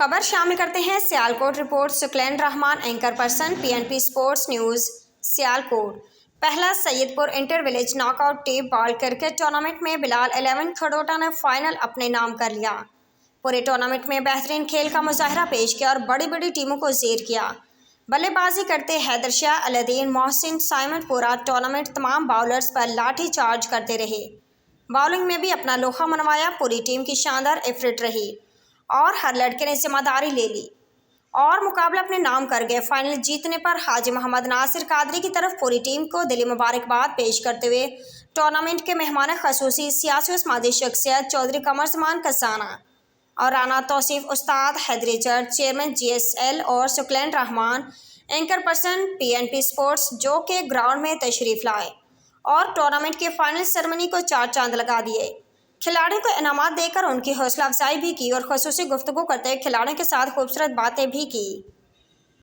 خبر شامل کرتے ہیں Sialkot report. Saqlain Rehman, anchor person, PNP sports news, Sialkot. پہلا Saidpur inter village knockout tape ball cricket tournament میں بلال 11 کھڈوٹا نے فائنل اپنے نام کر لیا۔ پورے ٹورنامنٹ میں بہترین کھیل کا مظاہرہ پیش کیا اور بڑی بڑی ٹیموں کو زیر کیا۔ بلے بازی کرتے حیدر شاہ، الدین، محسن، سائمن پورا ٹورنامنٹ تمام باؤلرز پر لاٹھی چارج کرتے رہے۔ باؤلنگ میں بھی اپنا لوہا منوایا۔ پوری ٹیم کی شاندار ایفرٹ رہی اور ہر لڑکے نے ذمہ داری لے لی اور مقابلہ اپنے نام کر گئے۔ فائنل جیتنے پر حاجی محمد ناصر قادری کی طرف پوری ٹیم کو دلی مبارکباد پیش کرتے ہوئے ٹورنامنٹ کے مہمان خصوصی سیاسی و سماجی شخصیت چودھری قمر زمان کسانہ اور رانا توصیف استاد، حیدری چرچ چیئرمین GSL اور Saqlain Rehman, anchor person PNP sports, جو کہ گراؤنڈ میں تشریف لائے اور ٹورنامنٹ کے فائنل سرمنی کو چار چاند لگا دیے۔ کھلاڑیوں کو انعامات دے کر ان کی حوصلہ افزائی بھی کی اور خصوصی گفتگو کرتے ہوئے کھلاڑیوں کے ساتھ خوبصورت باتیں بھی کی۔